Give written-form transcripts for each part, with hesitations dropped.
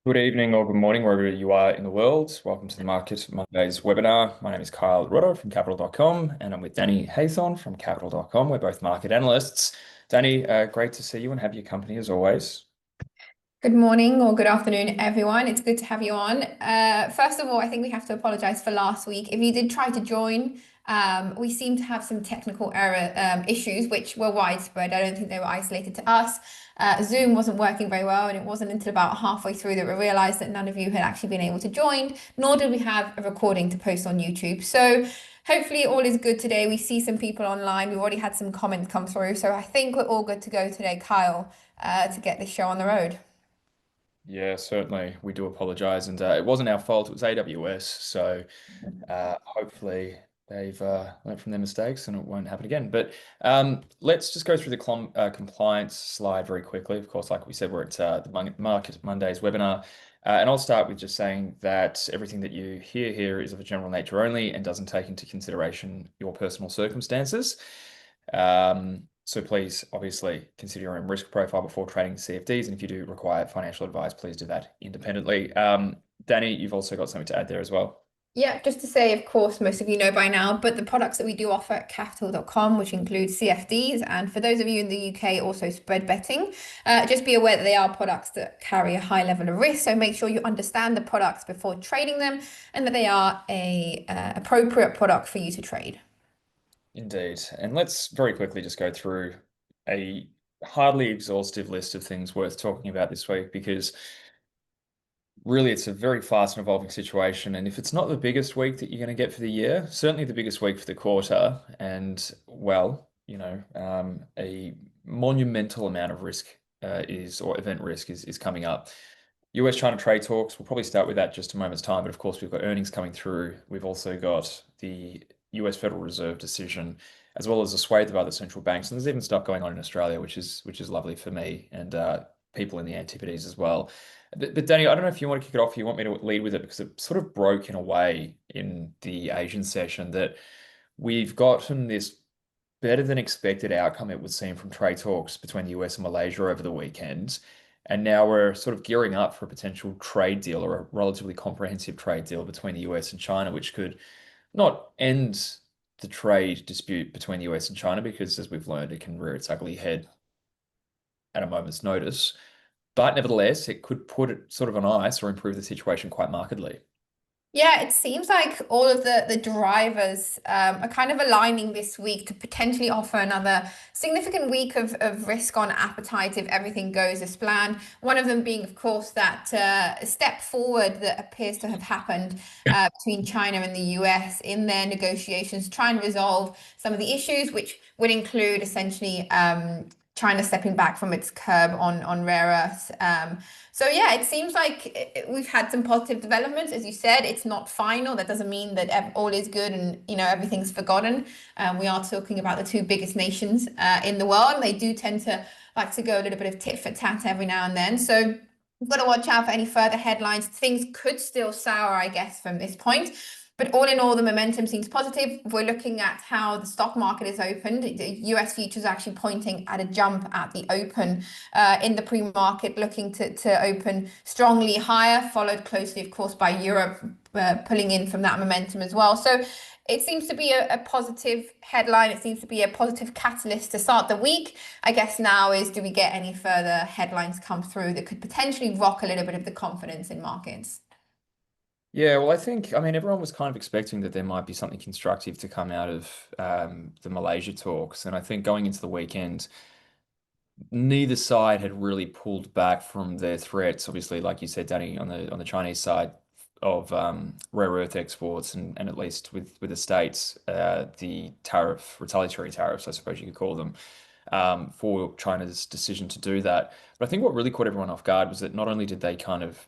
Good evening or good morning, wherever you are in the world. Welcome to the Market Mondays webinar. My name is Kyle Rodda from Capital.com, and I'm with Danny Hathorn from Capital.com. We're both market analysts. Danny, great to see you and have your company as always. Good morning or good afternoon, everyone. It's good to have you on. First of all, I think we have to apologize for last week. If you did try to join, we seem to have some technical error issues, which were widespread. I don't think they were isolated to us. Zoom wasn't working very well, and it wasn't until about halfway through that we realized that none of you had actually been able to join, nor did we have a recording to post on YouTube. So hopefully all is good today. We see some people online. We've already had some comments come through. So I think we're all good to go today, Kyle, to get this show on the road. Yeah, certainly. We do apologize. And it wasn't our fault, it was AWS. So hopefully they've learned from their mistakes and it won't happen again. But let's just go through the compliance slide very quickly. Of course, like we said, we're at the Market Mondays webinar. And I'll start with just saying that everything that you hear here is of a general nature only and doesn't take into consideration your personal circumstances. So please, obviously, consider your own risk profile before trading CFDs. And if you do require financial advice, please do that independently. Danny, you've also got something to add there as well. Yeah, just to say, of course, most of you know by now, but the products that we do offer at Capital.com, which include CFDs, and for those of you in the UK, also spread betting, just be aware that they are products that carry a high level of risk. So make sure you understand the products before trading them and that they are a appropriate product for you to trade. Indeed. And let's very quickly just go through a hardly exhaustive list of things worth talking about this week because really it's a very fast and evolving situation. And if it's not the biggest week that you're going to get for the year, certainly the biggest week for the quarter, and well, a monumental amount of risk or event risk is coming up. US-China trade talks, we'll probably start with that just a moment's time, but of course we've got earnings coming through. We've also got the US Federal Reserve decision, as well as a swathe of other central banks. And there's even stuff going on in Australia, which is lovely for me and people in the Antipodes as well. But Danny, I don't know if you want to kick it off. You want me to lead with it because it sort of broke in a way in the Asian session that we've gotten this better than expected outcome, it would seem, from trade talks between the US and Malaysia over the weekend. And now we're sort of gearing up for a potential trade deal or a relatively comprehensive trade deal between the US and China, which could not end the trade dispute between the US and China, because as we've learned, it can rear its ugly head at a moment's notice. But nevertheless, it could put it sort of on ice or improve the situation quite markedly. Yeah, it seems like all of the drivers are kind of aligning this week to potentially offer another significant week of risk on appetite if everything goes as planned. One of them being, of course, that step forward that appears to have happened between China and the US in their negotiations to try and resolve some of the issues, which would include essentially China stepping back from its curb on rare earths. So yeah, it seems like we've had some positive developments. As you said, it's not final. That doesn't mean that all is good and everything's forgotten. We are talking about the two biggest nations in the world, and they do tend to like to go a little bit of tit for tat every now and then. So we've got to watch out for any further headlines. Things could still sour, I guess, from this point. But all in all, the momentum seems positive. If we're looking at how the stock market is opened, the US futures are actually pointing at a jump at the open in the pre-market, looking to open strongly higher, followed closely, of course, by Europe pulling in from that momentum as well. So it seems to be a positive headline. It seems to be a positive catalyst to start the week. I guess now is, do we get any further headlines come through that could potentially rock a little bit of the confidence in markets? Yeah, well, I mean, everyone was kind of expecting that there might be something constructive to come out of the Malaysia talks. And I think going into the weekend, neither side had really pulled back from their threats. Obviously, like you said, Danny, on the Chinese side of rare earth exports, and at least with the States, the retaliatory tariffs, I suppose you could call them, for China's decision to do that. But I think what really caught everyone off guard was that not only did they kind of,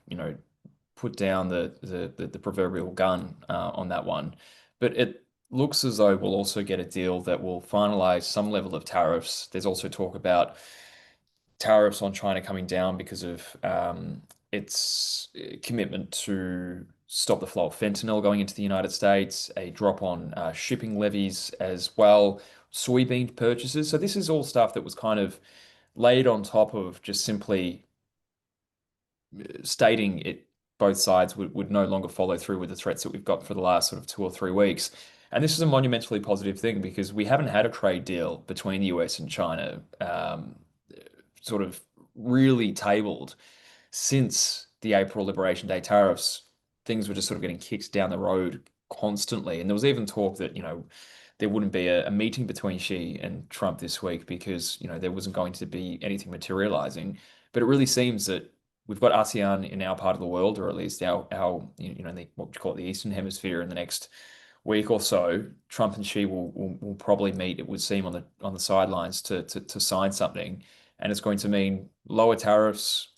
put down the proverbial gun on that one, but it looks as though we'll also get a deal that will finalize some level of tariffs. There's also talk about tariffs on China coming down because of its commitment to stop the flow of fentanyl going into the United States, a drop on shipping levies as well, soybean purchases. So this is all stuff that was kind of laid on top of just simply stating it, both sides would no longer follow through with the threats that we've got for the last sort of 2 or 3 weeks. And this is a monumentally positive thing because we haven't had a trade deal between the US and China sort of really tabled since the April Liberation Day tariffs. Things were just sort of getting kicked down the road constantly. And there was even talk that, there wouldn't be a meeting between Xi and Trump this week because, there wasn't going to be anything materializing. But it really seems that we've got ASEAN in our part of the world, or at least our what we call it, the Eastern Hemisphere in the next week or so. Trump and Xi will probably meet, it would seem, on the sidelines to sign something. And it's going to mean lower tariffs,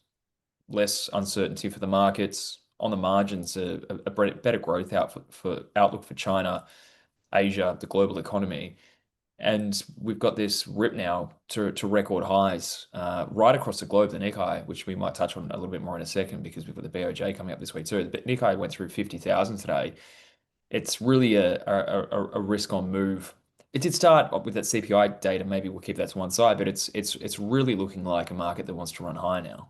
less uncertainty for the markets on the margins, a better growth outlook for China, Asia, the global economy. And we've got this rip now to record highs right across the globe. The Nikkei, which we might touch on a little bit more in a second because we've got the BOJ coming up this week too. The Nikkei went through 50,000 today. It's really a risk on move. It did start with that CPI data. Maybe we'll keep that to one side, but it's really looking like a market that wants to run high now.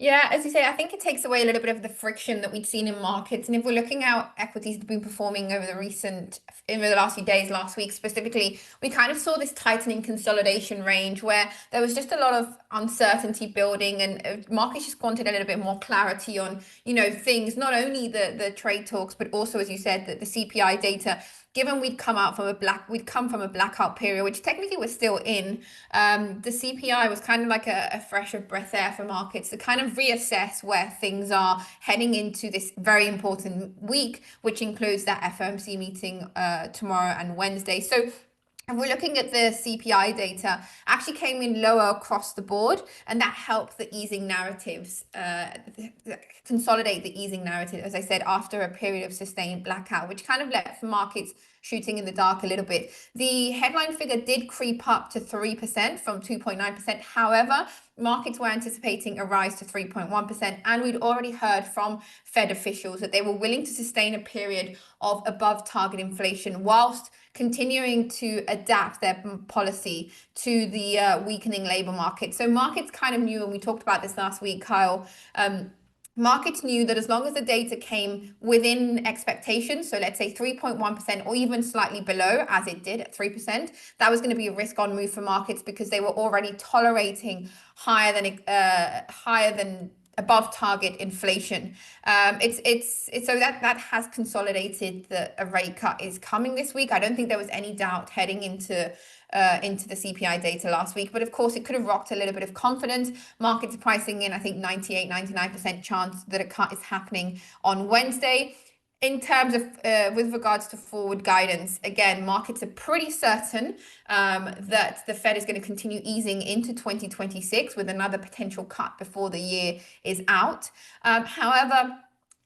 Yeah, as you say, I think it takes away a little bit of the friction that we'd seen in markets. And if we're looking at equities that have been performing over the last few days, last week specifically, we kind of saw this tightening consolidation range where there was just a lot of uncertainty building, and markets just wanted a little bit more clarity on, things, not only the trade talks, but also, as you said, the CPI data. Given we'd come from a blackout period, which technically we're still in, the CPI was kind of like a fresh of breath air for markets to kind of reassess where things are heading into this very important week, which includes that FOMC meeting tomorrow and Wednesday. So and we're looking at the CPI data, actually came in lower across the board, and that helped the easing narratives, consolidate the easing narrative, as I said, after a period of sustained blackout, which kind of left markets shooting in the dark a little bit. The headline figure did creep up to 3% from 2.9%. However, markets were anticipating a rise to 3.1%, and we'd already heard from Fed officials that they were willing to sustain a period of above target inflation whilst continuing to adapt their policy to the weakening labor market. So markets kind of knew, and we talked about this last week, Kyle. Markets knew that as long as the data came within expectations, so let's say 3.1% or even slightly below, as it did at 3%, that was going to be a risk on move for markets because they were already tolerating higher than above target inflation. It's so that has consolidated that a rate cut is coming this week. I don't think there was any doubt heading into the CPI data last week, but of course it could have rocked a little bit of confidence. Markets are pricing in, I think, 99% chance that a cut is happening on Wednesday. In terms of with regards to forward guidance, again, markets are pretty certain that the Fed is going to continue easing into 2026 with another potential cut before the year is out. However,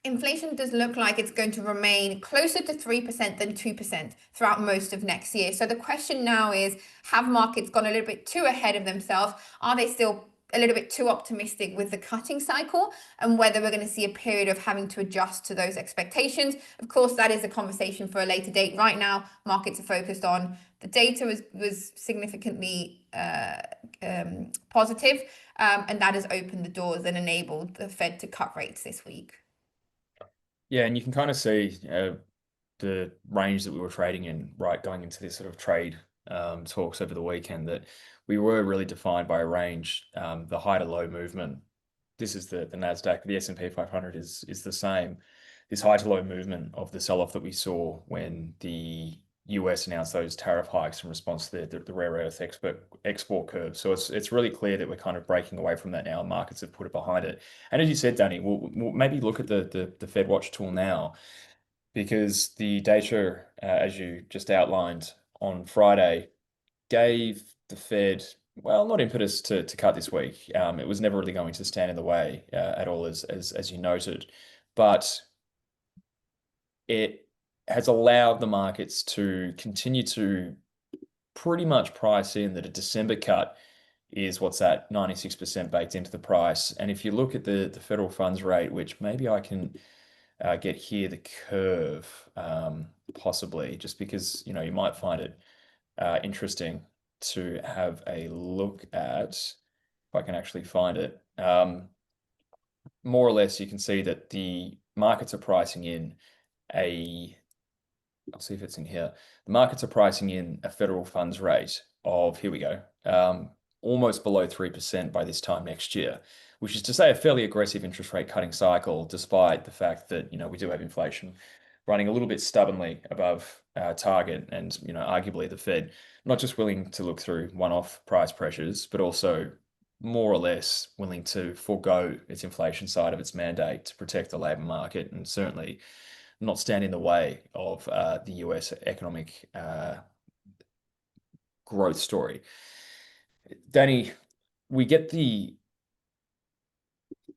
inflation does look like it's going to remain closer to 3% than 2% throughout most of next year. So the question now is, have markets gone a little bit too ahead of themselves? Are they still a little bit too optimistic with the cutting cycle, and whether we're going to see a period of having to adjust to those expectations? Of course, that is a conversation for a later date. Right now, markets are focused on the data was significantly positive, and that has opened the doors and enabled the Fed to cut rates this week. Yeah, and you can kind of see the range that we were trading in, right, going into this sort of trade talks over the weekend, that we were really defined by a range, the high to low movement. This is the Nasdaq, the S&P 500 is the same. This high to low movement of the sell-off that we saw when the US announced those tariff hikes in response to the rare earth export curve. So it's really clear that we're kind of breaking away from that now, and markets have put it behind it. And as you said, Danny, we'll maybe look at the FedWatch tool now, because the data, as you just outlined on Friday, gave the Fed, well, not impetus to cut this week. It was never really going to stand in the way at all, as you noted, but it has allowed the markets to continue to pretty much price in that a December cut is what's that 96% baked into the price. And if you look at the federal funds rate, which maybe I can get here the curve, possibly, just because you might find it interesting to have a look at, if I can actually find it. more or less you can see that the markets are pricing in a I'll see if it's in here. The markets are pricing in a federal funds rate of, here we go, almost below 3% by this time next year, which is to say a fairly aggressive interest rate cutting cycle, despite the fact that, we do have inflation running a little bit stubbornly above target and, arguably the Fed not just willing to look through one-off price pressures, but also more or less willing to forego its inflation side of its mandate to protect the labor market and certainly not stand in the way of the US economic growth story. Danny, we get the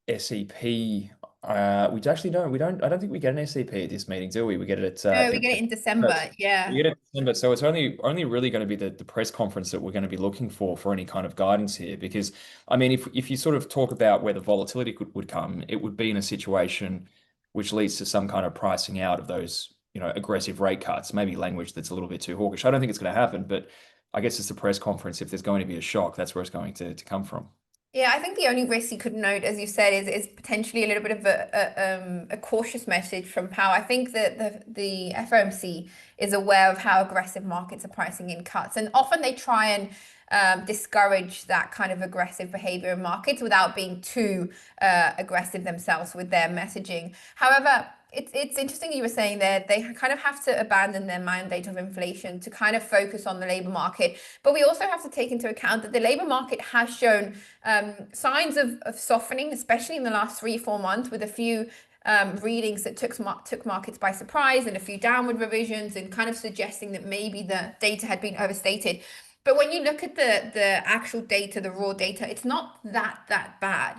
SEP. We actually don't. We don't. I don't think we get an SEP at this meeting, do we? We get it at No, we get it in December. we Yeah. get it in December. So it's only really going to be the press conference that we're going to be looking for any kind of guidance here. Because I mean, if you sort of talk about where the volatility would come, it would be in a situation which leads to some kind of pricing out of those, aggressive rate cuts. Maybe language that's a little bit too hawkish. I don't think it's going to happen, but I guess it's the press conference. If there's going to be a shock, that's where it's going to come from. Yeah, I think the only risk you could note, as you said, is potentially a little bit of a cautious message from Powell. I think that the FOMC is aware of how aggressive markets are pricing in cuts, and often they try and discourage that kind of aggressive behavior in markets without being too aggressive themselves with their messaging. However, it's interesting you were saying that they kind of have to abandon their mandate of inflation to kind of focus on the labor market. But we also have to take into account that the labor market has shown signs of softening, especially in the last 3, 4 months, with a few readings that took markets by surprise and a few downward revisions and kind of suggesting that maybe the data had been overstated. But when you look at the actual data, the raw data, it's not that bad.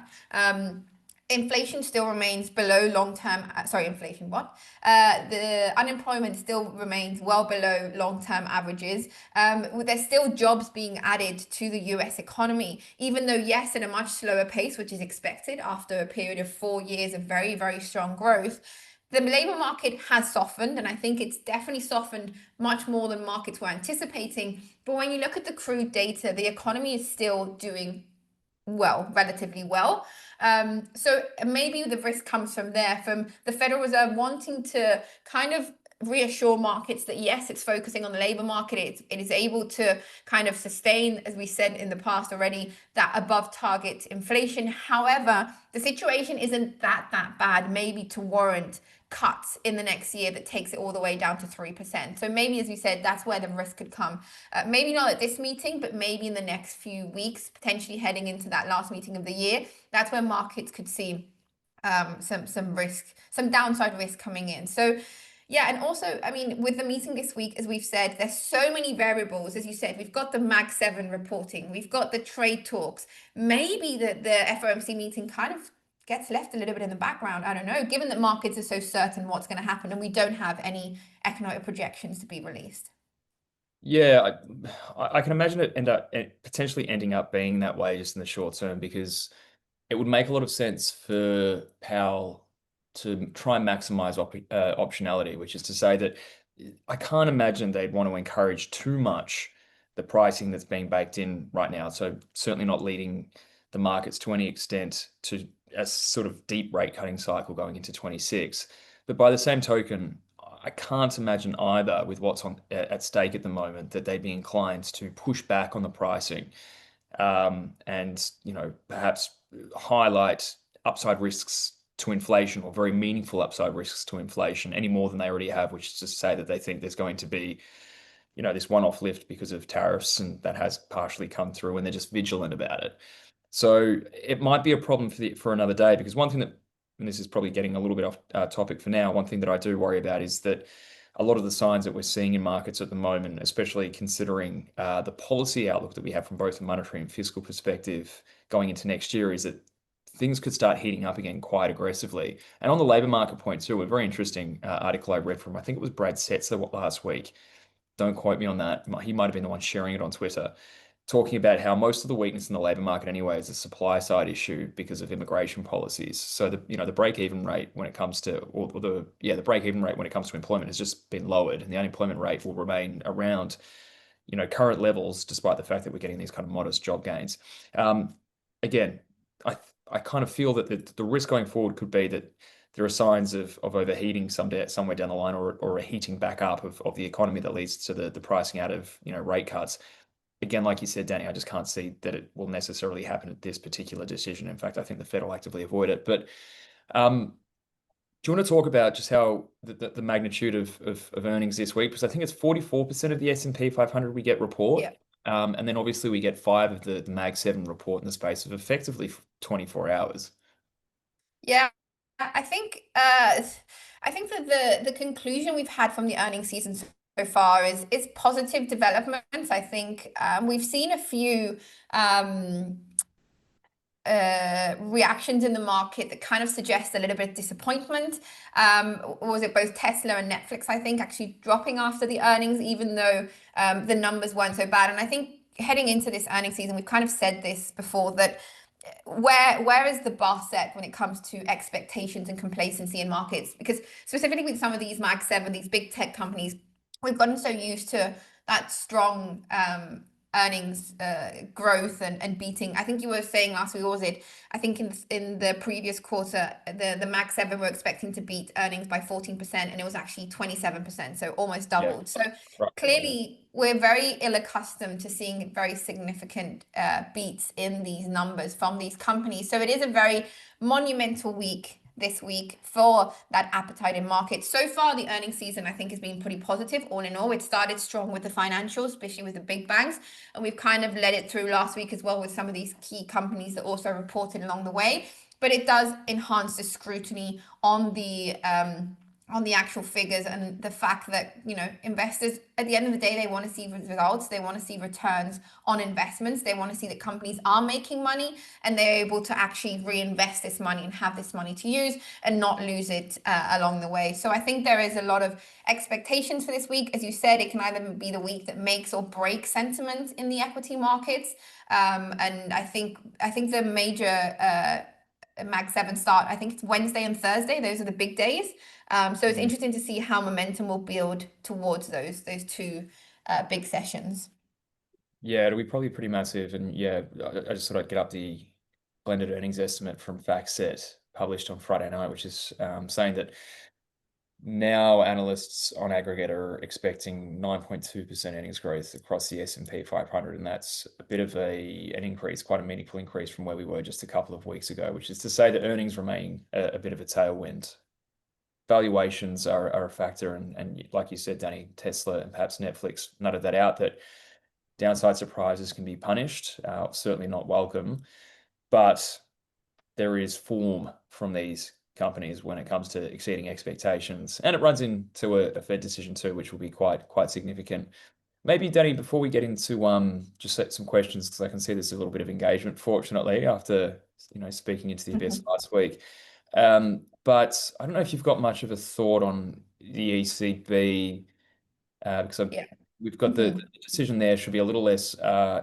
Inflation still remains below long-term, sorry, inflation, what? The unemployment still remains well below long-term averages. There's still jobs being added to the US economy, even though, yes, at a much slower pace, which is expected after a period of 4 years of very, very strong growth. The labor market has softened, and I think it's definitely softened much more than markets were anticipating. But when you look at the crude data, the economy is still doing well, relatively well. So maybe the risk comes from there, from the Federal Reserve wanting to kind of reassure markets that yes, it's focusing on the labor market. It is able to kind of sustain, as we said in the past already, that above target inflation. However, the situation isn't that bad, maybe to warrant cuts in the next year that takes it all the way down to 3%. So maybe, as we said, that's where the risk could come. Maybe not at this meeting, but maybe in the next few weeks, potentially heading into that last meeting of the year. That's where markets could see some risk, some downside risk coming in. So yeah, and also, I mean, with the meeting this week, as we've said, there's so many variables. As you said, we've got the Mag 7 reporting, we've got the trade talks. Maybe the FOMC meeting kind of gets left a little bit in the background. I don't know, given that markets are so certain what's going to happen and we don't have any economic projections to be released. Yeah, I can imagine it potentially ending up being that way just in the short term because it would make a lot of sense for Powell to try and maximize optionality, which is to say that I can't imagine they'd want to encourage too much the pricing that's being baked in right now. So certainly not leading the markets to any extent to a sort of deep rate cutting cycle going into 26. But by the same token, I can't imagine either with what's on at stake at the moment that they'd be inclined to push back on the pricing and perhaps highlight upside risks to inflation or very meaningful upside risks to inflation any more than they already have, which is to say that they think there's going to be this one-off lift because of tariffs and that has partially come through and they're just vigilant about it. So it might be a problem for another day because one thing that, and this is probably getting a little bit off topic for now, one thing that I do worry about is that a lot of the signs that we're seeing in markets at the moment, especially considering the policy outlook that we have from both a monetary and fiscal perspective going into next year, is that things could start heating up again quite aggressively. And on the labor market point too, a very interesting article I read from, I think it was Brad Setzer last week. Don't quote me on that. He might have been the one sharing it on Twitter, talking about how most of the weakness in the labor market anyway is a supply side issue because of immigration policies. So the break-even rate when it comes to the break-even rate when it comes to employment has just been lowered, and the unemployment rate will remain around current levels despite the fact that we're getting these kind of modest job gains. Again, I I kind of feel that the risk going forward could be that there are signs of overheating somewhere down the line, or a heating back up of the economy that leads to the pricing out of rate cuts. Again, like you said, Danny, I just can't see that it will necessarily happen at this particular decision. In fact, I think the Fed will actively avoid it. But do you want to talk about just how the magnitude of earnings this week? Because I think it's 44% of the S&P 500 we get report. Yeah. And then obviously we get five of the Mag 7 report in the space of effectively 24 hours. Yeah, I think I think that the conclusion we've had from the earnings season so far is positive developments. I think we've seen a few um, reactions in the market that kind of suggest a little bit of disappointment. Was it both Tesla and Netflix, I think, actually dropping after the earnings, even though the numbers weren't so bad. And I think heading into this earnings season, we've kind of said this before, that where is the bar set when it comes to expectations and complacency in markets? Because specifically with some of these Mag 7, these big tech companies, we've gotten so used to that strong earnings growth and beating. I think you were saying last week, or was it? I think in the previous quarter, the Mag 7 were expecting to beat earnings by 14%, and it was actually 27%, so almost Yeah, doubled. So right. Yeah. clearly, we're very ill accustomed to seeing very significant beats in these numbers from these companies. So it is a very monumental week this week for that appetite in markets. So far, the earnings season, I think, has been pretty positive. All in all, it started strong with the financials, especially with the big banks. And we've kind of led it through last week as well with some of these key companies that also reported along the way. But it does enhance the scrutiny on the actual figures, and the fact that investors at the end of the day, they want to see results, they want to see returns on investments, they want to see that companies are making money and they're able to actually reinvest this money and have this money to use and not lose it along the way. So I think there is a lot of expectations for this week. As you said, it can either be the week that makes or breaks sentiment in the equity markets. And I think the major Mag 7 start, I think it's Wednesday and Thursday. Those are the big days. So it's Mm. interesting to see how momentum will build towards those two big sessions. Yeah, it'll be probably pretty massive. And yeah, I just thought I'd get up the blended earnings estimate from FactSet published on Friday night, which is saying that now analysts on aggregate are expecting 9.2% earnings growth across the S&P 500, and that's a bit of an increase, quite a meaningful increase from where we were just a couple of weeks ago, which is to say that earnings remain a bit of a tailwind. Valuations are a factor, and like you said, Danny, Tesla and perhaps Netflix nutted that out, that downside surprises can be punished, certainly not welcome, but there is form from these companies when it comes to exceeding expectations, and it runs into a Fed decision too, which will be quite significant. Maybe, Danny, before we get into just set some questions, because I can see there's a little bit of engagement, fortunately, after speaking into the abyss Mhm. last week. But I don't know if you've got much of a thought on the ECB, because Yeah. we've got the Mhm. decision there should be a little less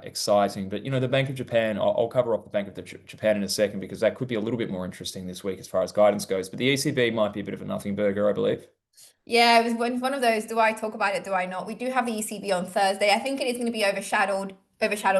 exciting. But the Bank of Japan, I'll cover off the Bank of Japan in a second, because that could be a little bit more interesting this week as far as guidance goes. But the ECB might be a bit of a nothing burger, I believe. Yeah, it was one of those, do I talk about it, do I not? We do have the ECB on Thursday. I think it is going to be overshadowed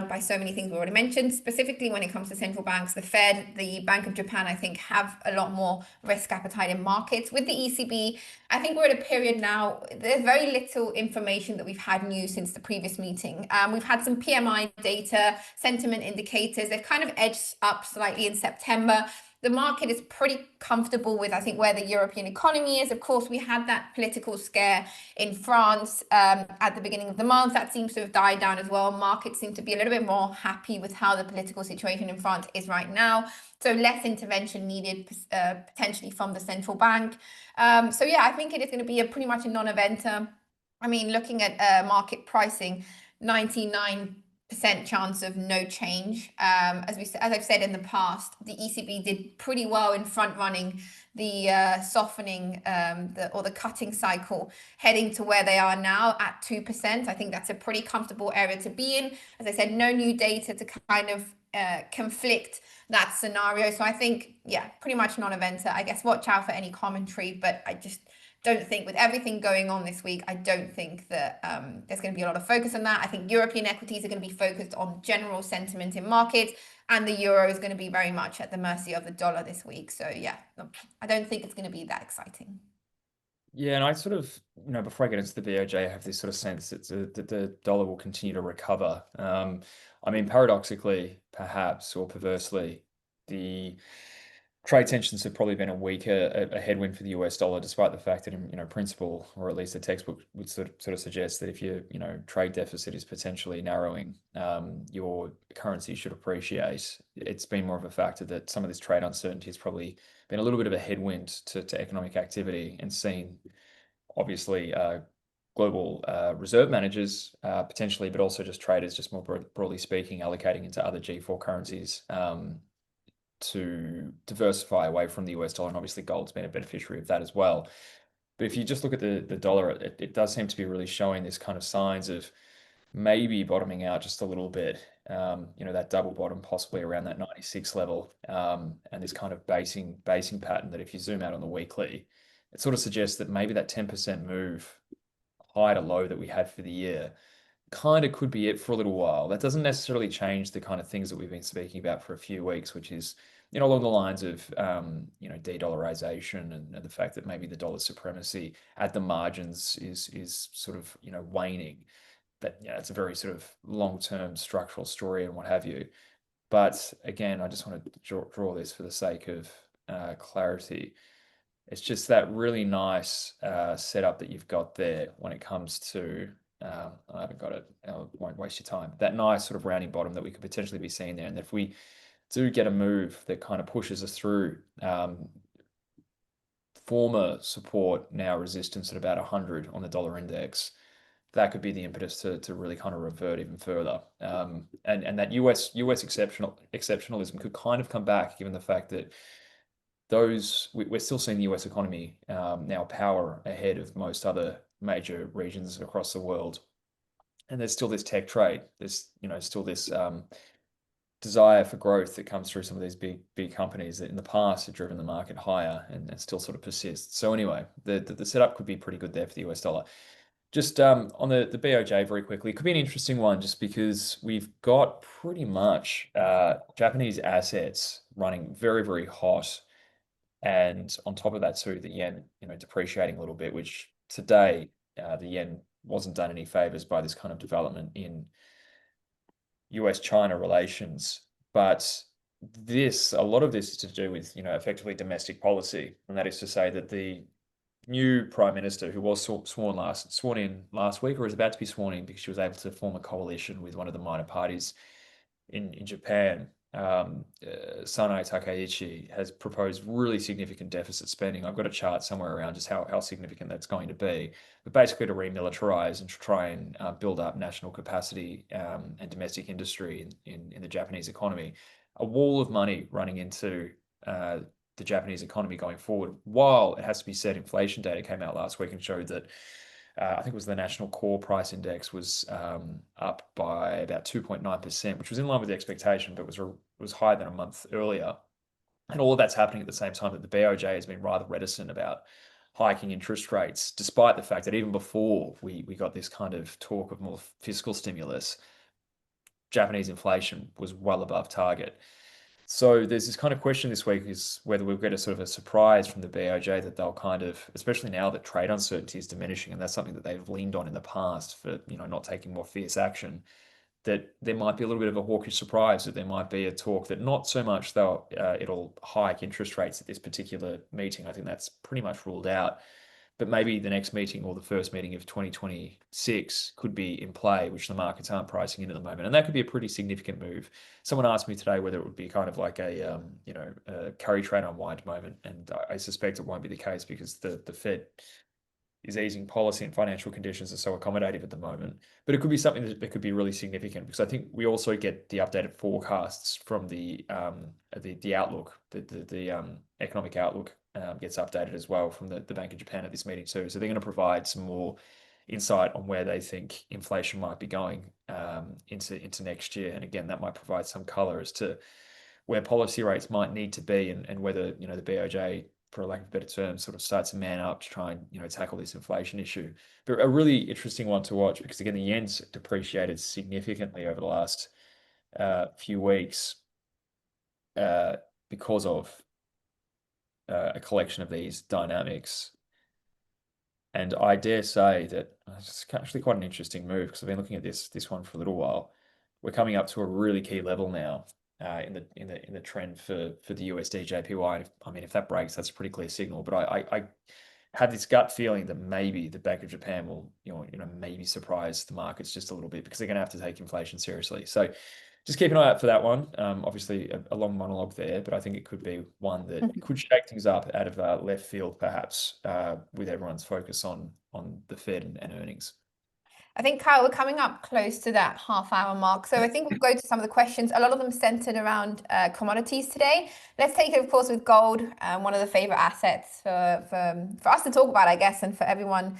by so many things we already mentioned, specifically when it comes to central banks. The Fed, the Bank of Japan, I think, have a lot more risk appetite in markets. With the ECB, I think we're at a period now, there's very little information that we've had new since the previous meeting. We've had some PMI data, sentiment indicators. They've kind of edged up slightly in September. The market is pretty comfortable with, I think, where the European economy is. Of course, we had that political scare in France at the beginning of the month. That seems to have died down as well. Markets seem to be a little bit more happy with how the political situation in France is right now. So less intervention needed potentially from the central bank. So yeah, I think it is going to be pretty much a non-eventer. I mean, looking at market pricing, 99% chance of no change. As I've said in the past, the ECB did pretty well in front running the softening or the cutting cycle, heading to where they are now at 2%. I think that's a pretty comfortable area to be in. As I said, no new data to kind of conflict that scenario. So I think, yeah, pretty much non-eventer. I guess watch out for any commentary, but I just don't think with everything going on this week, I don't think that there's going to be a lot of focus on that. I think European equities are going to be focused on general sentiment in markets, and the euro is going to be very much at the mercy of the dollar this week. So yeah, I don't think it's going to be that exciting. Yeah, and I sort of, before I get into the BOJ, I have this sort of sense that the dollar will continue to recover. I mean, paradoxically, perhaps, or perversely, the trade tensions have probably been a headwind for the US dollar, despite the fact that, in, principle, or at least the textbook would sort of suggest that if your, trade deficit is potentially narrowing, your currency should appreciate. It's been more of a factor that some of this trade uncertainty has probably been a little bit of a headwind to economic activity, and seen, obviously, global reserve managers potentially, but also just traders, just more broadly speaking, allocating into other G4 currencies to diversify away from the US dollar. And obviously, gold's been a beneficiary of that as well. But if you just look at the dollar, it does seem to be really showing this kind of signs of maybe bottoming out just a little bit. That double bottom possibly around that 96 level, and this kind of basing pattern that if you zoom out on the weekly, it sort of suggests that maybe that 10% move high to low that we had for the year kind of could be it for a little while. That doesn't necessarily change the kind of things that we've been speaking about for a few weeks, which is, along the lines of, de-dollarization, and the fact that maybe the dollar supremacy at the margins is sort of, waning. But yeah, it's a very sort of long-term structural story and what have you. But again, I just want to draw this for the sake of clarity. It's just that really nice setup that you've got there when it comes to, I haven't got it, I won't waste your time. That nice sort of rounding bottom that we could potentially be seeing there. And if we do get a move that kind of pushes us through former support, now resistance at about 100 on the dollar index, that could be the impetus to really kind of revert even further. And that US exceptionalism could kind of come back, given the fact that we're still seeing the US economy now power ahead of most other major regions across the world. And there's still this tech trade. There's, still this desire for growth that comes through some of these big companies that in the past have driven the market higher, and still sort of persists. So anyway, the setup could be pretty good there for the US dollar. Just on the BOJ very quickly, it could be an interesting one just because we've got pretty much Japanese assets running very, very hot. And on top of that, too, the yen, depreciating a little bit, which today the yen wasn't done any favors by this kind of development in US-China relations. But a lot of this is to do with, effectively domestic policy. And that is to say that the new prime minister, who was sworn in last week, or is about to be sworn in because she was able to form a coalition with one of the minor parties in Japan, Sanae Takaichi, has proposed really significant deficit spending. I've got a chart somewhere around just how significant that's going to be, but basically to remilitarize and to try and build up national capacity and domestic industry in the Japanese economy. A wall of money running into the Japanese economy going forward. While it has to be said, inflation data came out last week and showed that I think it was the national core price index was up by about 2.9%, which was in line with the expectation, but was higher than a month earlier. And all of that's happening at the same time that the BOJ has been rather reticent about hiking interest rates, despite the fact that even before we got this kind of talk of more fiscal stimulus, Japanese inflation was well above target. So there's this kind of question this week is whether we'll get a sort of a surprise from the BOJ that they'll kind of, especially now that trade uncertainty is diminishing, and that's something that they've leaned on in the past for, not taking more fierce action, that there might be a little bit of a hawkish surprise, that there might be a talk that not so much though it'll hike interest rates at this particular meeting. I think that's pretty much ruled out. But maybe the next meeting or the first meeting of 2026 could be in play, which the markets aren't pricing in at the moment. And that could be a pretty significant move. Someone asked me today whether it would be kind of like a carry trade unwind moment. And I suspect it won't be the case because the Fed is easing policy and financial conditions are so accommodative at the moment. But it could be something that could be really significant because I think we also get the updated forecasts from the outlook, the economic outlook gets updated as well from the Bank of Japan at this meeting too. So they're going to provide some more insight on where they think inflation might be going into next year. And again, that might provide some color as to where policy rates might need to be, and whether the BOJ for lack of a better term, sort of start to man up to try and tackle this inflation issue. But a really interesting one to watch because again, the yen's depreciated significantly over the last few weeks uh, because of a collection of these dynamics. And I dare say that it's actually quite an interesting move because I've been looking at this one for a little while. We're coming up to a really key level now in the trend for the USD JPY. I mean, if that breaks, that's a pretty clear signal. But I have this gut feeling that maybe the Bank of Japan will maybe surprise the markets just a little bit because they're going to have to take inflation seriously. So just keep an eye out for that one. Obviously, a long monologue there, but I think it could be one that could shake things up out of left field, perhaps, with everyone's focus on the Fed and earnings. I think, Kyle, we're coming up close to that half-hour mark. So I think we'll go to some of the questions. A lot of them centered around commodities today. Let's take it, of course, with gold, one of the favorite assets for us to talk about, I guess, and for everyone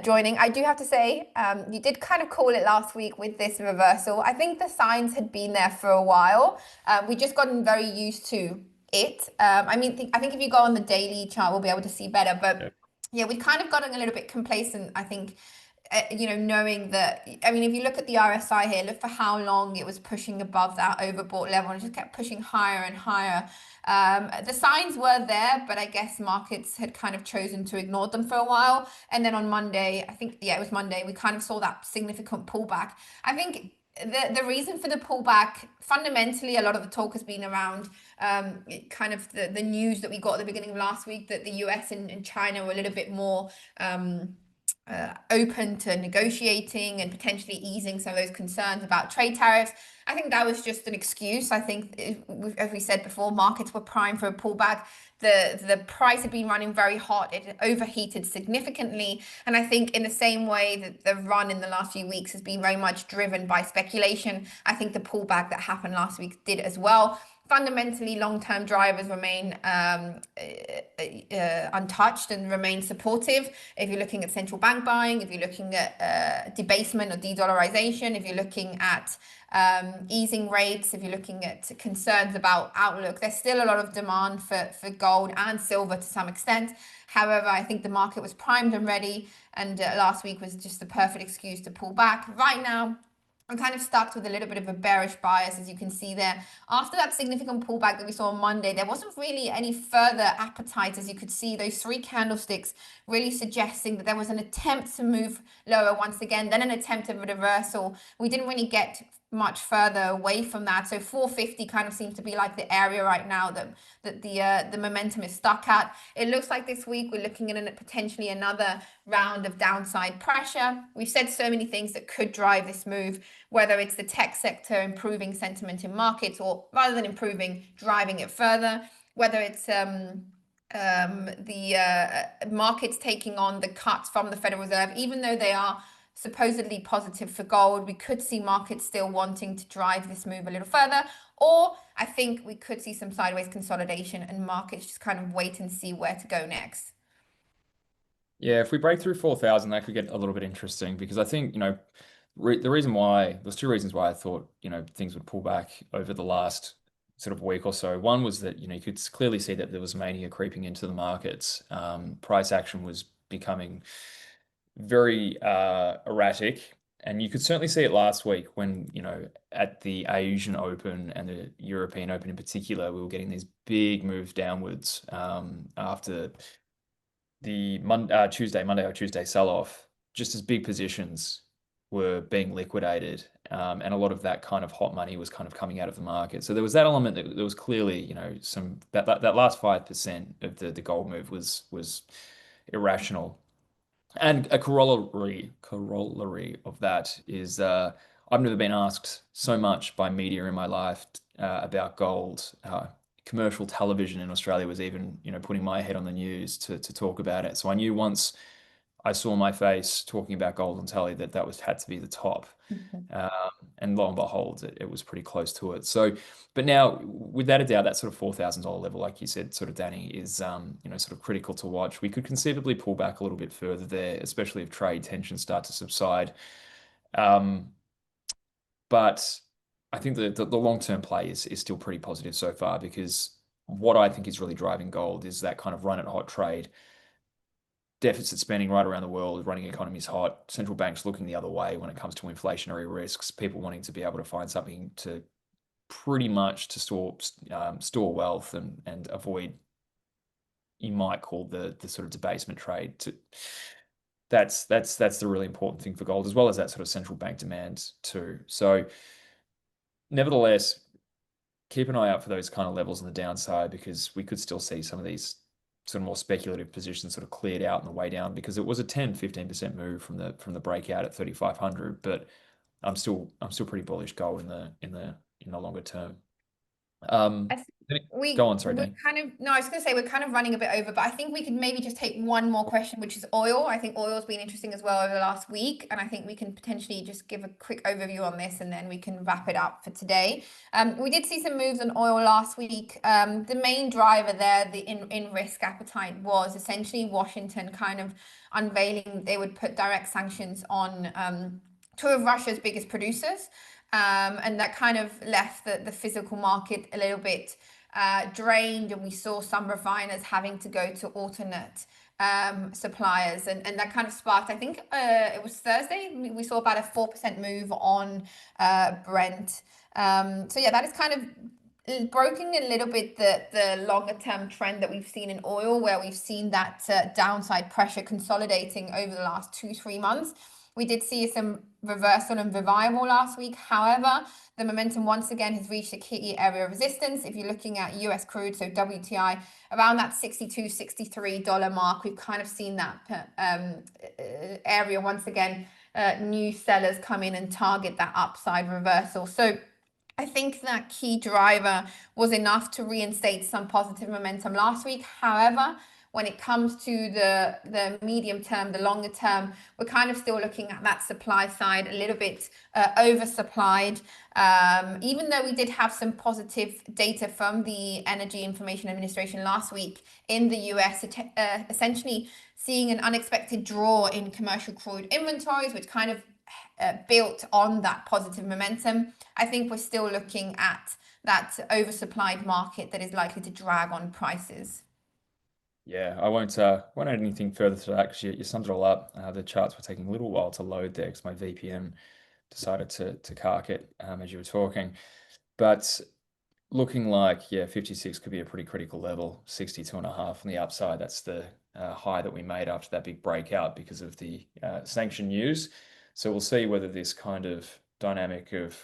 joining. I do have to say, you did kind of call it last week with this reversal. I think the signs had been there for a while. We just gotten very used to it. I mean, I think if you go on the daily chart, we'll be able to see better. But yeah, we've kind of gotten a little bit complacent, I think, knowing that, I mean, if you look at the RSI here, look for how long it was pushing above that overbought level and just kept pushing higher and higher. The signs were there, but I guess markets had kind of chosen to ignore them for a while. And then on Monday, I think, yeah, it was Monday, we kind of saw that significant pullback. I think the reason for the pullback, fundamentally, a lot of the talk has been around kind of the news that we got at the beginning of last week that the US and China were a little bit more open to negotiating and potentially easing some of those concerns about trade tariffs. I think that was just an excuse. I think, as we said before, markets were primed for a pullback. The price had been running very hot. It had overheated significantly. And I think in the same way that the run in the last few weeks has been very much driven by speculation, I think the pullback that happened last week did as well. Fundamentally, long-term drivers remain untouched and remain supportive. If you're looking at central bank buying, if you're looking at debasement or de-dollarization, if you're looking at easing rates, if you're looking at concerns about outlook, there's still a lot of demand for gold and silver to some extent. However, I think the market was primed and ready, and last week was just the perfect excuse to pull back. Right now, I'm kind of stuck with a little bit of a bearish bias, as you can see there. After that significant pullback that we saw on Monday, there wasn't really any further appetite, as you could see, those three candlesticks really suggesting that there was an attempt to move lower once again, then an attempt at a reversal. We didn't really get much further away from that. So 450 kind of seems to be like the area right now that the momentum is stuck at. It looks like this week we're looking at potentially another round of downside pressure. We've said so many things that could drive this move, whether it's the tech sector improving sentiment in markets, or rather than improving, driving it further, whether it's the markets taking on the cuts from the Federal Reserve, even though they are supposedly positive for gold, we could see markets still wanting to drive this move a little further. Or I think we could see some sideways consolidation and markets just kind of wait and see where to go next. Yeah, if we break through 4,000, that could get a little bit interesting because I think, the reason why, there's two reasons why I thought, things would pull back over the last sort of week or so. One was that, you could clearly see that there was mania creeping into the markets. Price action was becoming very erratic. And you could certainly see it last week when, at the Asian Open and the European Open in particular, we were getting these big moves downwards after the Monday or Tuesday sell-off, just as big positions were being liquidated, and a lot of that kind of hot money was kind of coming out of the market. So there was that element that there was clearly, some that last 5% of the gold move was irrational. And a corollary of that is I've never been asked so much by media in my life about gold. Commercial television in Australia was even, putting my head on the news to talk about it. So I knew once I saw my face talking about gold on telly that was had to be the top. Um, and lo and behold, it was pretty close to it. So, but now, without a doubt, that sort of $4,000 level, like you said, sort of Danny, is sort of critical to watch. We could conceivably pull back a little bit further there, especially if trade tensions start to subside. Um, but I think the long term play is still pretty positive so far because what I think is really driving gold is that kind of run at hot trade. Deficit spending right around the world, running economies hot, central banks looking the other way when it comes to inflationary risks, people wanting to be able to find something to pretty much to store wealth and avoid, you might call the sort of debasement trade. That's the really important thing for gold, as well as that sort of central bank demand too. So nevertheless, keep an eye out for those kind of levels on the downside, because we could still see some of these sort of more speculative positions sort of cleared out on the way down, because it was a 10-15% move from the breakout at 3,500. But I'm still pretty bullish gold in the longer term. Um, I th- Go on, sorry, we're Danny. kind of no, I was going to say we're kind of running a bit over, but I think we could maybe just take one more question, which is oil. I think oil's been interesting as well over the last week, and I think we can potentially just give a quick overview on this, and then we can wrap it up for today. We did see some moves on oil last week. The main driver there, the in risk appetite, was essentially Washington kind of unveiling they would put direct sanctions on two of Russia's biggest producers. And that kind of left the physical market a little bit drained, and we saw some refiners having to go to alternate suppliers, and that kind of sparked, I think it was Thursday, we saw about a 4% move on Brent. So yeah, that is kind of broken a little bit the longer term trend that we've seen in oil, where we've seen that downside pressure consolidating over the last 2-3 months. We did see some reversal and revival last week. However, the momentum once again has reached a key area of resistance. If you're looking at US crude, so WTI, around that $62-$63 mark, we've kind of seen that area once again. New sellers come in and target that upside reversal. So I think that key driver was enough to reinstate some positive momentum last week. However, when it comes to the medium term, the longer term, we're kind of still looking at that supply side a little bit oversupplied. Even though we did have some positive data from the Energy Information Administration last week in the US, essentially seeing an unexpected draw in commercial crude inventories, which kind of built on that positive momentum. I think we're still looking at that oversupplied market that is likely to drag on prices. Yeah, I won't add anything further to that, because you summed it all up. The charts were taking a little while to load there because my VPN decided to cark it as you were talking. But looking like, yeah, 56 could be a pretty critical level. 62.5 on the upside. That's the high that we made after that big breakout because of the sanction news. So we'll see whether this kind of dynamic of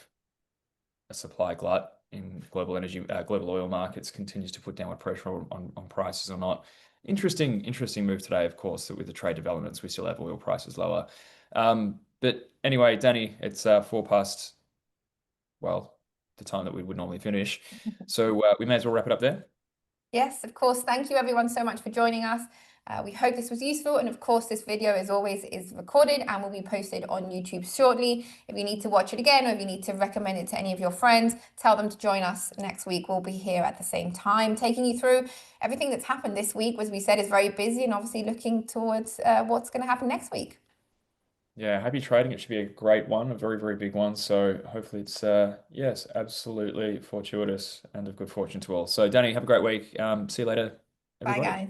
a supply glut in global oil markets continues to put downward pressure on prices or not. Interesting move today, of course, that with the trade developments, we still have oil prices lower. But anyway, Danny, it's 4 past, well, the time that we would normally finish. So we may as well wrap it up there. Yes, of course. Thank you everyone so much for joining us. We hope this was useful. And of course, this video, as always, is recorded and will be posted on YouTube shortly. If you need to watch it again, or if you need to recommend it to any of your friends, tell them to join us next week. We'll be here at the same time, taking you through everything that's happened this week. As we said, is very busy, and obviously looking towards what's going to happen next week. Yeah, happy trading. It should be a great one, a very, very big one. So hopefully it's yes, absolutely fortuitous and of good fortune to all. So Danny, have a great week. See you later, Bye, everybody. guys.